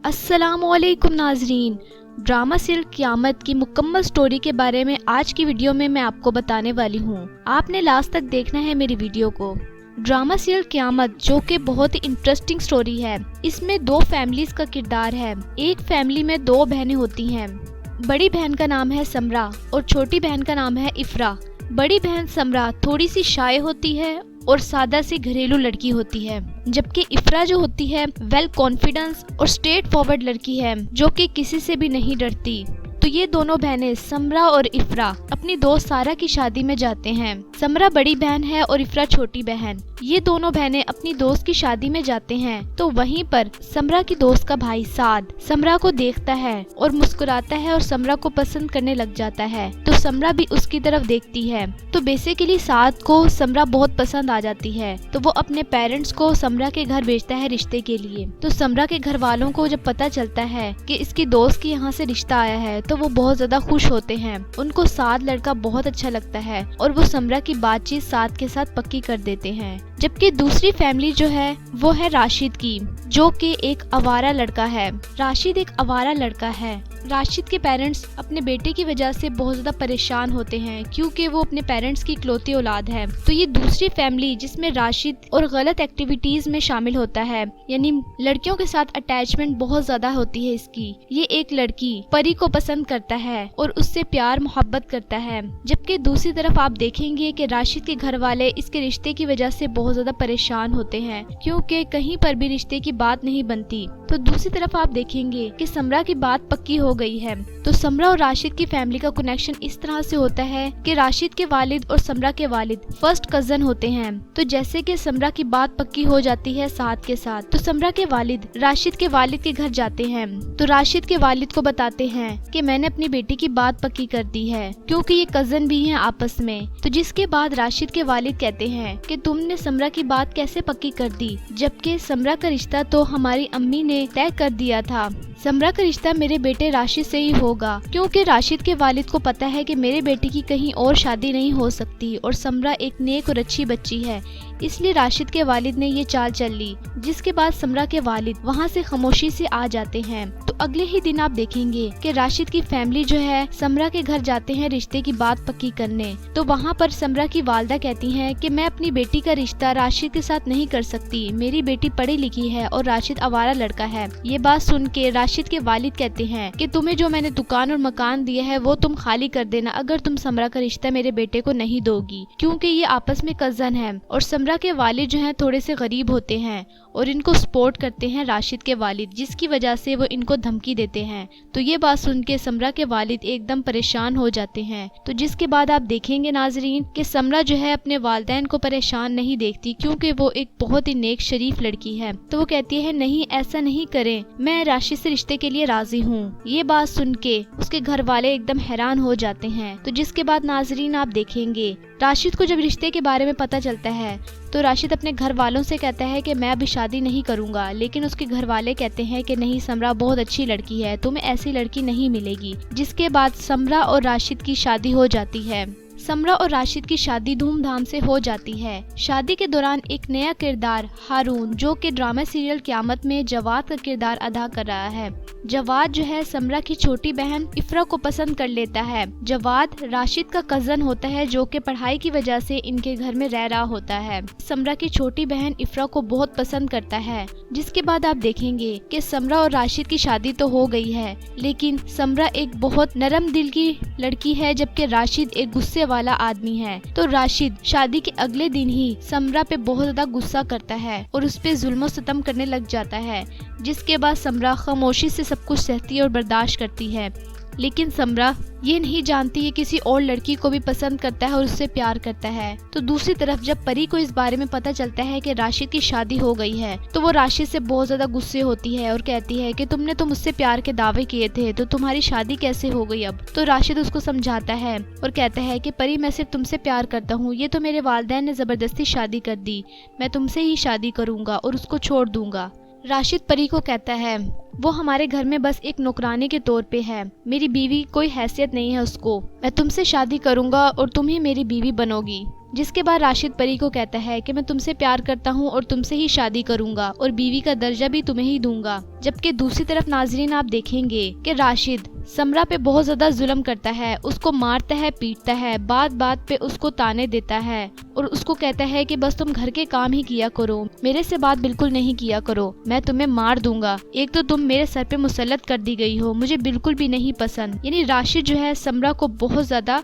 अस्सलामुअलैकुम नाजरीन, drama serial क़यामत की मुकम्मल स्टोरी के बारे में आज की वीडियो में मैं आपको बताने वाली हूँ। आपने लास्ट तक देखना है मेरी वीडियो को। ड्रामा सीरियल क़यामत जो कि बहुत ही इंटरेस्टिंग स्टोरी है। इसमें दो फैमिलीज का किरदार है। एक फैमिली में दो बहनें होती हैं। बड़ी बहन का नाम है समरा और छोटी बहन का नाम है इफ्रा। बड़ी बहन समरा थोड़ी सी शाय होती है और सादा सी घरेलू लड़की होती है, जबकि इफ्रा जो होती है वेल कॉन्फिडेंस और स्ट्रेट फॉरवर्ड लड़की है जो कि किसी से भी नहीं डरती। तो ये दोनों बहनें समरा और इफ्रा अपनी दोस्त सारा की शादी में जाते हैं। समरा बड़ी बहन है और इफ्रा छोटी बहन। ये दोनों बहनें अपनी दोस्त की शादी में जाते हैं तो वहीं पर समरा की दोस्त का भाई साद समरा को देखता है और मुस्कुराता है और समरा को पसंद करने लग जाता है। तो समरा भी उसकी तरफ देखती है। तो बेसिकली साद को समरा बहुत पसंद आ जाती है। तो वो अपने पेरेंट्स को समरा के घर भेजता है रिश्ते के लिए। तो समरा के घर वालों को जब पता चलता है कि इसकी दोस्त की यहाँ से रिश्ता आया है तो वो बहुत ज्यादा खुश होते हैं। उनको साद लड़का बहुत अच्छा लगता है और वो समरा की बातचीत साद के साथ पक्की कर देते हैं। जबकि दूसरी फैमिली जो है वो है राशिद की, जो कि एक आवारा लड़का है। राशिद एक आवारा लड़का है। राशिद के पेरेंट्स अपने बेटे की वजह से बहुत ज्यादा परेशान होते हैं क्योंकि वो अपने पेरेंट्स की इकलौती औलाद है। तो ये दूसरी फैमिली जिसमें राशिद और गलत एक्टिविटीज में शामिल होता है, यानी लड़कियों के साथ अटैचमेंट बहुत ज्यादा होती है इसकी। ये एक लड़की परी को पसंद करता है और उससे प्यार मोहब्बत करता है। जबकि दूसरी तरफ आप देखेंगे कि राशिद के घर वाले इसके रिश्ते की वजह से बहुत ज्यादा परेशान होते हैं क्योंकि कहीं पर भी रिश्ते की बात नहीं बनती। तो दूसरी तरफ आप देखेंगे कि समरा की बात पक्की हो गई है। तो समरा और राशिद की फैमिली का कनेक्शन इस तरह से होता है कि राशिद के वालिद और समरा के वालिद फर्स्ट कजन होते हैं। तो जैसे कि समरा की बात पक्की हो जाती है साद के साथ, तो समरा के वालिद राशिद के वालिद के घर जाते हैं। तो राशिद के वालिद को बताते हैं कि मैंने अपनी बेटी की बात पक्की कर दी है क्योंकि ये कजन भी हैं आपस में। तो जिसके बाद राशिद के वालिद कहते हैं कि तुमने समरा की बात कैसे पक्की कर दी, जबकि समरा का रिश्ता तो हमारी अम्मी ने तय कर दिया था। समरा का रिश्ता मेरे बेटे राशिद से ही होगा क्योंकि राशिद के वालिद को पता है कि मेरे बेटे की कहीं और शादी नहीं हो सकती और समरा एक नेक और अच्छी बच्ची है, इसलिए राशिद के वालिद ने ये चाल चल ली। जिसके बाद समरा के वालिद वहाँ से खामोशी से आ जाते हैं। तो अगले ही दिन आप देखेंगे कि राशिद की फैमिली जो है समरा के घर जाते हैं रिश्ते की बात पक्की करने। तो वहाँ पर समरा की वालदा कहती हैं कि मैं अपनी बेटी का रिश्ता राशिद के साथ नहीं कर सकती, मेरी बेटी पढ़ी लिखी है और राशिद आवारा लड़का है। ये बात सुन के राशिद के वालिद कहते हैं कि तुम्हें जो मैंने दुकान और मकान दिया है वो तुम खाली कर देना अगर तुम समरा का रिश्ता मेरे बेटे को नहीं दोगी, क्योंकि ये आपस में कजन है। और समरा के वालिद जो हैं थोड़े से गरीब होते हैं और इनको सपोर्ट करते हैं राशिद के वालिद, जिसकी वजह से वो इनको धमकी देते हैं। तो ये बात सुन के समरा के वालिद एकदम परेशान हो जाते हैं। तो जिसके बाद आप देखेंगे नाजरीन कि समरा जो है अपने वालिदैन को परेशान नहीं देखती क्योंकि वो एक बहुत ही नेक शरीफ लड़की है। तो वो कहती है नहीं ऐसा नहीं करें, मैं राशिद से रिश्ते के लिए राजी हूँ। ये बात सुन के उसके घर वाले एकदम हैरान हो जाते हैं। तो जिसके बाद नाजरीन आप देखेंगे राशिद को जब रिश्ते के बारे में पता चलता है तो राशिद अपने घर वालों से कहता है कि मैं अभी शादी नहीं करूंगा, लेकिन उसके घर वाले कहते हैं कि नहीं समरा बहुत अच्छी लड़की है, तुम्हें ऐसी लड़की नहीं मिलेगी। जिसके बाद समरा और राशिद की शादी हो जाती है। समरा और राशिद की शादी धूमधाम से हो जाती है। शादी के दौरान एक नया किरदार हारून जो कि ड्रामा सीरियल क़यामत में जवाद का किरदार अदा कर रहा है। जवाद जो है समरा की छोटी बहन इफ्रा को पसंद कर लेता है। जवाद राशिद का कजन होता है जो कि पढ़ाई की वजह से इनके घर में रह रहा होता है। समरा की छोटी बहन इफ्रा को बहुत पसंद करता है। जिसके बाद आप देखेंगे कि समरा और राशिद की शादी तो हो गई है, लेकिन समरा एक बहुत नरम दिल की लड़की है जबकि राशिद एक गुस्से वाला आदमी है। तो राशिद शादी के अगले दिन ही समरा पे बहुत ज्यादा गुस्सा करता है और उस पे जुल्म सितम करने लग जाता है। जिसके बाद समरा खामोशी से सब कुछ सहती है और बर्दाश्त करती है। लेकिन समरा ये नहीं जानती है किसी और लड़की को भी पसंद करता है और उससे प्यार करता है। तो दूसरी तरफ जब परी को इस बारे में पता चलता है कि राशिद की शादी हो गई है तो वो राशिद से बहुत ज्यादा गुस्से होती है और कहती है कि तुमने तो मुझसे प्यार के दावे किए थे तो तुम्हारी शादी कैसे हो गई अब। तो राशिद उसको समझाता है और कहता है कि परी मैं सिर्फ तुमसे प्यार करता हूँ, ये तो मेरे वालिदैन ने जबरदस्ती शादी कर दी, मैं तुमसे ही शादी करूंगा और उसको छोड़ दूंगा। राशिद परी को कहता है वो हमारे घर में बस एक नौकरानी के तौर पे है, मेरी बीवी कोई हैसियत नहीं है उसको, मैं तुमसे शादी करूंगा और तुम ही मेरी बीवी बनोगी। जिसके बाद राशिद परी को कहता है कि मैं तुमसे प्यार करता हूँ और तुमसे ही शादी करूंगा और बीवी का दर्जा भी तुम्हें ही दूंगा। जबकि दूसरी तरफ नाजरीन आप देखेंगे कि राशिद समरा पे बहुत ज्यादा जुल्म करता है, उसको मारता है, पीटता है, बात बात पे उसको ताने देता है और उसको कहता है कि बस तुम घर के काम ही किया करो, मेरे से बात बिल्कुल नहीं किया करो, मैं तुम्हें मार दूंगा, एक तो तुम मेरे सर पे मुसल्लत कर दी गई हो, मुझे बिल्कुल भी नहीं पसंद। यानी राशिद जो है समरा को बहुत ज्यादा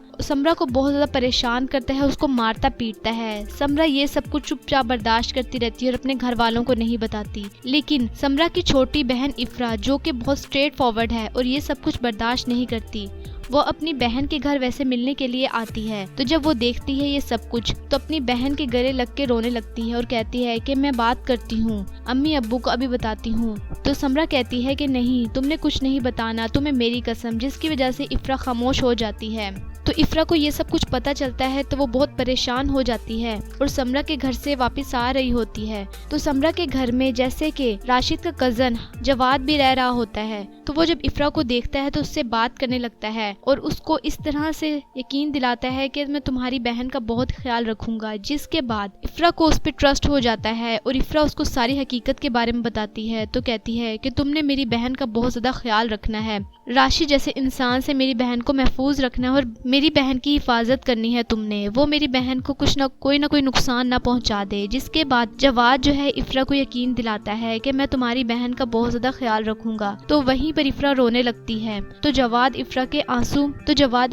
परेशान करता है, उसको मारता पीटता है। समरा ये सब कुछ चुपचाप बर्दाश्त करती रहती है और अपने घर वालों को नहीं बताती। लेकिन समरा की छोटी बहन इफ्रा जो कि बहुत स्ट्रेट फॉरवर्ड है और ये सब कुछ बर्दाश्त नहीं करती, वो अपनी बहन के घर वैसे मिलने के लिए आती है। तो जब वो देखती है ये सब कुछ तो अपनी बहन के गले लग के रोने लगती है और कहती है कि मैं बात करती हूँ, अम्मी अब्बू को अभी बताती हूँ। तो समरा कहती है कि नहीं, तुमने कुछ नहीं बताना, तुम्हें मेरी कसम, जिसकी वजह से इफ्रा खामोश हो जाती है। तो इफ्रा को ये सब कुछ पता चलता है तो वो बहुत परेशान हो जाती है और समरा के घर से वापस आ रही होती है। तो समरा के घर में जैसे कि राशिद का कजन जवाद भी रह रहा होता है, तो वो जब इफ्रा को देखता है तो उससे बात करने लगता है और उसको इस तरह से यकीन दिलाता है कि मैं तुम्हारी बहन का बहुत ख्याल रखूंगा। जिसके बाद इफ्रा को उस पर ट्रस्ट हो जाता है और इफ्रा उसको सारी हकीकत के बारे में बताती है। तो कहती है कि तुमने मेरी बहन का बहुत ज्यादा ख्याल रखना है, राशिद जैसे इंसान से मेरी बहन को महफूज रखना है और मेरी बहन की हिफाजत करनी है तुमने, वो मेरी बहन को कुछ ना कोई नुकसान ना पहुंचा दे। जिसके बाद जवाद जो है इफ्रा को यकीन दिलाता है कि मैं तुम्हारी बहन का बहुत ज्यादा ख्याल रखूंगा। तो वहीं पर इफ्रा रोने लगती है। तो जवाद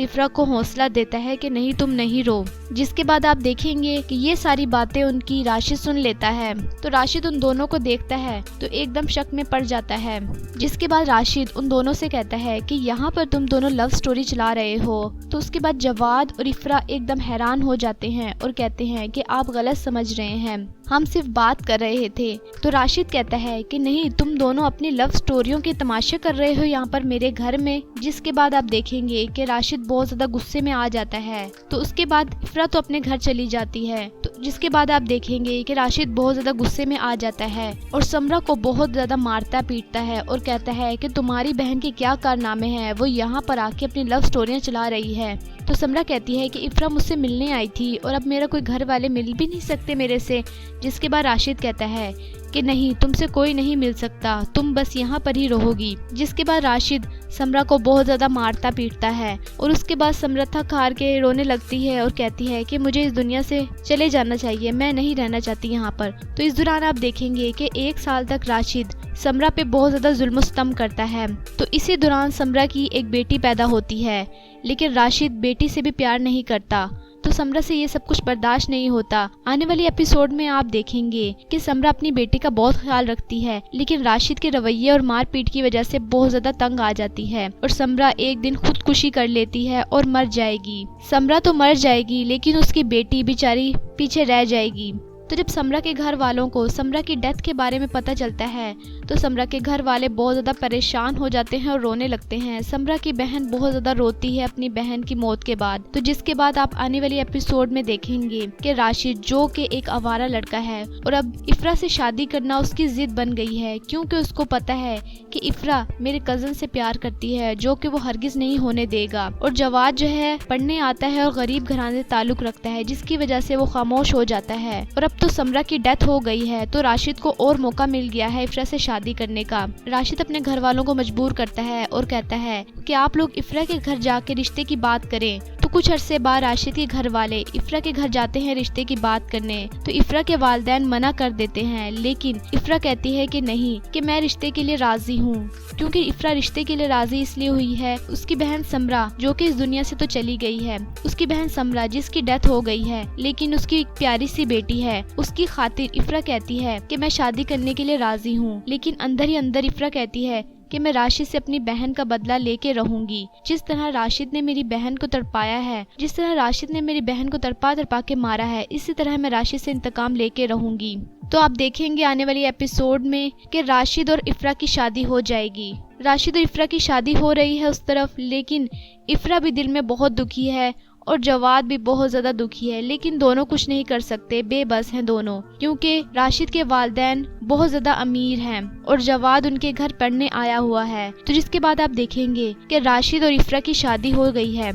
इफ्रा को हौसला देता है कि नहीं, तुम नहीं रो। जिसके बाद आप देखेंगे कि ये सारी बातें उनकी राशिद सुन लेता है। तो राशिद उन दोनों को देखता है तो एकदम शक में पड़ जाता है। जिसके बाद राशिद उन दोनों से कहता है कि यहाँ पर तुम दोनों लव स्टोरी चला रहे हो। तो उसके बाद जवाद और इफ्रा एकदम हैरान हो जाते हैं और कहते हैं कि आप गलत समझ रहे हैं, हम सिर्फ बात कर रहे थे। तो राशिद कहता है कि नहीं, तुम दोनों अपनी लव स्टोरियों के तमाशे कर रहे हो यहाँ पर मेरे घर में। जिसके बाद आप देखेंगे कि राशिद बहुत ज्यादा गुस्से में आ जाता है। तो उसके बाद इफ्रा तो अपने घर चली जाती है। तो जिसके बाद आप देखेंगे कि राशिद बहुत ज्यादा गुस्से में आ जाता है और समरा को बहुत ज्यादा मारता पीटता है और कहता है कि तुम्हारी बहन के क्या कारनामे हैं, वो यहाँ पर आके अपनी लव स्टोरियाँ चला रही है। तो समरा कहती है कि इफ्रा मुझसे मिलने आई थी और अब मेरा कोई घर वाले मिल भी नहीं सकते मेरे से। जिसके बाद राशिद कहता है कि नहीं, तुमसे कोई नहीं मिल सकता, तुम बस यहाँ पर ही रहोगी। जिसके बाद राशिद समरा को बहुत ज्यादा मारता पीटता है और उसके बाद समरा थक हार के रोने लगती है और कहती है कि मुझे इस दुनिया से चले जाना चाहिए, मैं नहीं रहना चाहती यहाँ पर। तो इस दौरान आप देखेंगे कि 1 साल तक राशिद समरा पे बहुत ज्यादा जुल्म सितम करता है। तो इसी दौरान समरा की एक बेटी पैदा होती है, लेकिन राशिद बेटी से भी प्यार नहीं करता। तो समरा से ये सब कुछ बर्दाश्त नहीं होता। आने वाली एपिसोड में आप देखेंगे कि समरा अपनी बेटी का बहुत ख्याल रखती है, लेकिन राशिद के रवैये और मारपीट की वजह से बहुत ज्यादा तंग आ जाती है और समरा एक दिन खुदकुशी कर लेती है और मर जाएगी। समरा तो मर जाएगी लेकिन उसकी बेटी बेचारी पीछे रह जाएगी। तो जब समरा के घर वालों को समरा की डेथ के बारे में पता चलता है तो समरा के घर वाले बहुत ज़्यादा परेशान हो जाते हैं और रोने लगते हैं। समरा की बहन बहुत ज़्यादा रोती है अपनी बहन की मौत के बाद। तो जिसके बाद आप आने वाली एपिसोड में देखेंगे कि राशिद जो कि एक आवारा लड़का है और अब इफ्रा से शादी करना उसकी जिद बन गई है, क्योंकि उसको पता है कि इफ्रा मेरे कज़न से प्यार करती है जो कि वो हरगिज नहीं होने देगा। और जवाद जो है पढ़ने आता है और गरीब घराने से ताल्लुक रखता है, जिसकी वजह से वो खामोश हो जाता है। और अब तो समरा की डेथ हो गई है तो राशिद को और मौका मिल गया है इफ्रा से शादी करने का। राशिद अपने घर वालों को मजबूर करता है और कहता है कि आप लोग इफ्रा के घर जाके रिश्ते की बात करें। तो कुछ अरसे बाद राशिद के घर वाले इफ्रा के घर जाते हैं रिश्ते की बात करने। तो इफ्रा के वालिदैन मना कर देते हैं, लेकिन इफ्रा कहती है कि नहीं, कि मैं रिश्ते के लिए राजी हूँ। क्योंकि इफ्रा रिश्ते के लिए राजी इसलिए हुई है, उसकी बहन समरा जो कि इस दुनिया से तो चली गई है, उसकी बहन समरा जिसकी डेथ हो गई है, लेकिन उसकी एक प्यारी सी बेटी है, उसकी खातिर इफ्रा कहती है कि मैं शादी करने के लिए राजी हूँ। लेकिन अंदर ही अंदर इफ्रा कहती है कि मैं राशिद से अपनी बहन का बदला लेके रहूंगी। जिस तरह राशिद ने मेरी बहन को तड़पाया है, जिस तरह राशिद ने मेरी बहन को तड़पा तड़पा के मारा है, इसी तरह मैं राशिद से इंतकाम लेके रहूंगी। तो आप देखेंगे आने वाली एपिसोड में कि राशिद और इफ्रा की शादी हो जाएगी। राशिद और इफ्रा की शादी हो रही है उस तरफ, लेकिन इफ्रा भी दिल में बहुत दुखी है और जवाद भी बहुत ज्यादा दुखी है, लेकिन दोनों कुछ नहीं कर सकते, बेबस हैं दोनों, क्योंकि राशिद के वालिदैन बहुत ज्यादा अमीर हैं और जवाद उनके घर पढ़ने आया हुआ है। तो जिसके बाद आप देखेंगे कि राशिद और इफ्रा की शादी हो गई है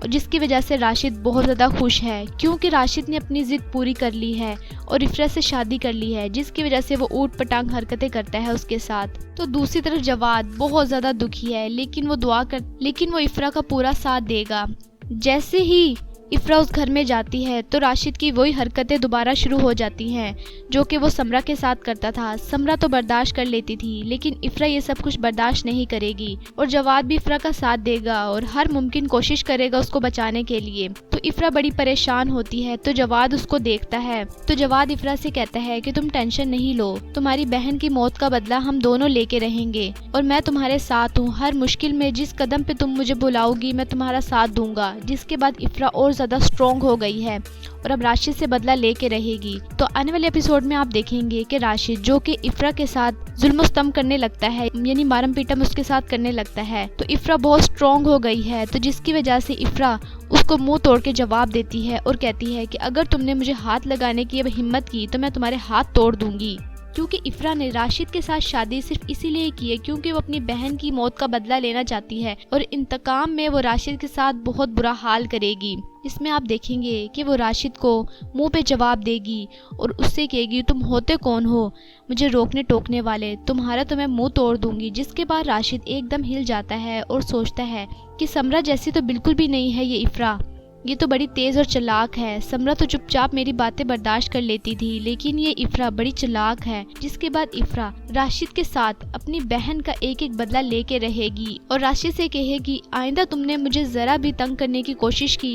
जिसकी वजह से राशिद बहुत ज़्यादा खुश है क्योंकि राशिद ने अपनी ज़िद पूरी कर ली है और इफ़रा से शादी कर ली है, जिसकी वजह से वो ऊट पटांग हरकतें करता है उसके साथ। तो दूसरी तरफ जवाद बहुत ज़्यादा दुखी है, लेकिन वो इफ़रा का पूरा साथ देगा। जैसे ही इफ़रा उस घर में जाती है तो राशिद की वही हरकतें दोबारा शुरू हो जाती हैं जो कि वो समरा के साथ करता था। समरा तो बर्दाश्त कर लेती थी, लेकिन इफ़रा ये सब कुछ बर्दाश्त नहीं करेगी और जवाद भी इफ़रा का साथ देगा और हर मुमकिन कोशिश करेगा उसको बचाने के लिए। तो इफ़रा बड़ी परेशान होती है तो जवाद उसको देखता है। तो जवाद इफ़रा से कहता है कि तुम टेंशन नहीं लो, तुम्हारी बहन की मौत का बदला हम दोनों लेके रहेंगे और मैं तुम्हारे साथ हूँ। हर मुश्किल में जिस कदम पे तुम मुझे बुलाओगी मैं तुम्हारा साथ दूंगा। जिसके बाद इफ़रा और ज़्यादा स्ट्रॉन्ग हो गई है और अब राशिद से बदला लेके रहेगी। तो आने वाले एपिसोड में आप देखेंगे कि राशिद जो कि इफ़रा के साथ जुल्म करने लगता है, यानी मारम पीटम उसके साथ करने लगता है, तो इफ़रा बहुत स्ट्रॉन्ग हो गई है। तो जिसकी वजह से इफ़रा उसको मुंह तोड़ के जवाब देती है और कहती है कि अगर तुमने मुझे हाथ लगाने की अब हिम्मत की तो मैं तुम्हारे हाथ तोड़ दूंगी। क्योंकि इफ़रा ने राशिद के साथ शादी सिर्फ इसीलिए की है क्योंकि वो अपनी बहन की मौत का बदला लेना चाहती है और इंतकाम में वो राशिद के साथ बहुत बुरा हाल करेगी। इसमें आप देखेंगे कि वो राशिद को मुंह पे जवाब देगी और उससे कहेगी तुम होते कौन हो मुझे रोकने टोकने वाले, तुम्हारा तो मैं मुंह तोड़ दूंगी। जिसके बाद राशिद एकदम हिल जाता है और सोचता है कि समरा जैसी तो बिल्कुल भी नहीं है ये इफ़रा, ये तो बड़ी तेज़ और चालाक है। समरा तो चुपचाप मेरी बातें बर्दाश्त कर लेती थी, लेकिन ये इफ़रा बड़ी चालाक है। जिसके बाद इफ़रा राशिद के साथ अपनी बहन का एक एक बदला लेके रहेगी और राशिद से कहेगी आइंदा तुमने मुझे ज़रा भी तंग करने की कोशिश की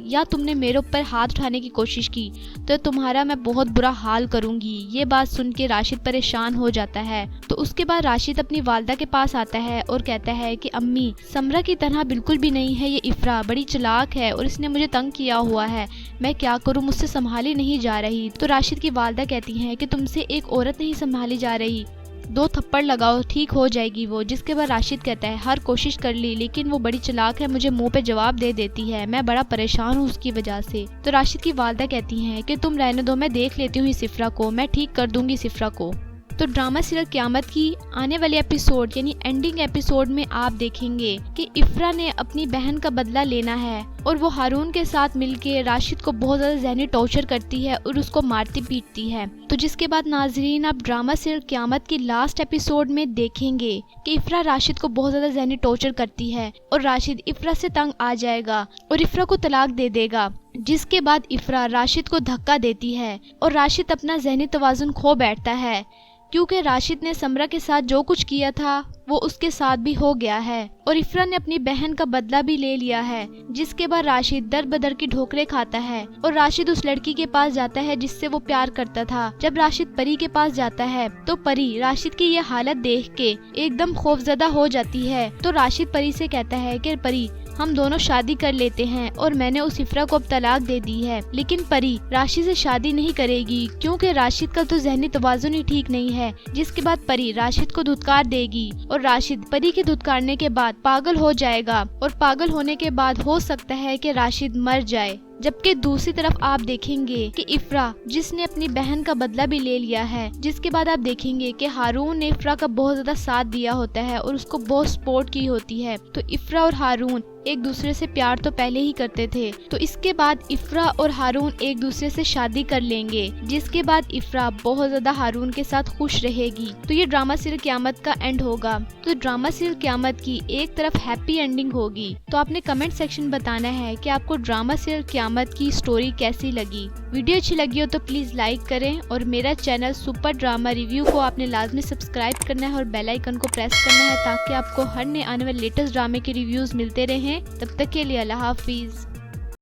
या तुमने मेरे ऊपर हाथ उठाने की कोशिश की तो तुम्हारा मैं बहुत बुरा हाल करूँगी। ये बात सुन के राशिद परेशान हो जाता है। तो उसके बाद राशिद अपनी वालदा के पास आता है और कहता है कि अम्मी, समरा की तरह बिल्कुल भी नहीं है ये इफ़रा, बड़ी चालाक है और इसने मुझे तंग किया हुआ है, मैं क्या करूं, मुझसे संभाली नहीं जा रही। तो राशिद की वालदा कहती हैं कि तुमसे एक औरत नहीं संभाली जा रही, 2 थप्पड़ लगाओ ठीक हो जाएगी वो। जिसके बाद राशिद कहता है हर कोशिश कर ली लेकिन वो बड़ी चालाक है, मुझे मुंह पे जवाब दे देती है, मैं बड़ा परेशान हूँ उसकी वजह से। तो राशिद की वालदा कहती हैं कि तुम रहने दो, मैं देख लेती हूँ इस इफ़रा को, मैं ठीक कर दूंगी इस इफ़रा को। तो ड्रामा सीरियल क़यामत की आने वाले एपिसोड यानी एंडिंग एपिसोड में आप देखेंगे कि इफ़रा ने अपनी बहन का बदला लेना है और वो हारून के साथ मिलके राशिद को बहुत ज़्यादा ज़हनी टॉर्चर करती है और उसको मारती पीटती है। तो जिसके बाद नाजरीन आप ड्रामा सीरियल क़यामत की लास्ट एपिसोड में देखेंगे कि इफ़रा राशिद को बहुत ज़्यादा ज़हनी टॉर्चर करती है और राशिद इफ़रा से तंग आ जाएगा और इफ़रा को तलाक दे देगा। जिसके बाद इफ़रा राशिद को धक्का देती है और राशिद अपना ज़हनी तवाज़ुन खो बैठता है क्योंकि राशिद ने समरा के साथ जो कुछ किया था वो उसके साथ भी हो गया है और इफ़रा ने अपनी बहन का बदला भी ले लिया है। जिसके बाद राशिद दर बदर की ठोकरें खाता है और राशिद उस लड़की के पास जाता है जिससे वो प्यार करता था। जब राशिद परी के पास जाता है तो परी राशिद की ये हालत देख के एकदम खौफजदा हो जाती है। तो राशिद परी से कहता है कि परी हम दोनों शादी कर लेते हैं और मैंने उस इफ़रा को अब तलाक दे दी है, लेकिन परी राशिद से शादी नहीं करेगी क्योंकि राशिद का तो ज़हनी तवाज़ुन ही ठीक नहीं है। जिसके बाद परी राशिद को धुतकार देगी और राशिद परी के धुतकारने के बाद पागल हो जाएगा और पागल होने के बाद हो सकता है कि राशिद मर जाए। जबकि दूसरी तरफ आप देखेंगे कि इफ़रा जिसने अपनी बहन का बदला भी ले लिया है। जिसके बाद आप देखेंगे कि हारून ने इफ़रा का बहुत ज़्यादा साथ दिया होता है और उसको बहुत सपोर्ट की होती है। तो इफ़रा और हारून एक दूसरे से प्यार तो पहले ही करते थे। तो इसके बाद इफ़रा और हारून एक दूसरे से शादी कर लेंगे। जिसके बाद इफ़रा बहुत ज़्यादा हारून के साथ खुश रहेगी। तो ये ड्रामा सीरियल क़यामत का एंड होगा। तो ड्रामा सीरियल क़यामत की एक तरफ हैप्पी एंडिंग होगी। तो आपने कमेंट सेक्शन बताना है कि आपको ड्रामा सीरियल क़यामत की स्टोरी कैसी लगी। वीडियो अच्छी लगी हो तो प्लीज़ लाइक करें और मेरा चैनल सुपर ड्रामा रिव्यू को आपने लाजमी सब्सक्राइब करना है और बेल आइकन को प्रेस करना है ताकि आपको हर नए आने वाले लेटेस्ट ड्रामे के रिव्यूज़ मिलते रहें। तब तक के लिए अल्लाह हाफिज़।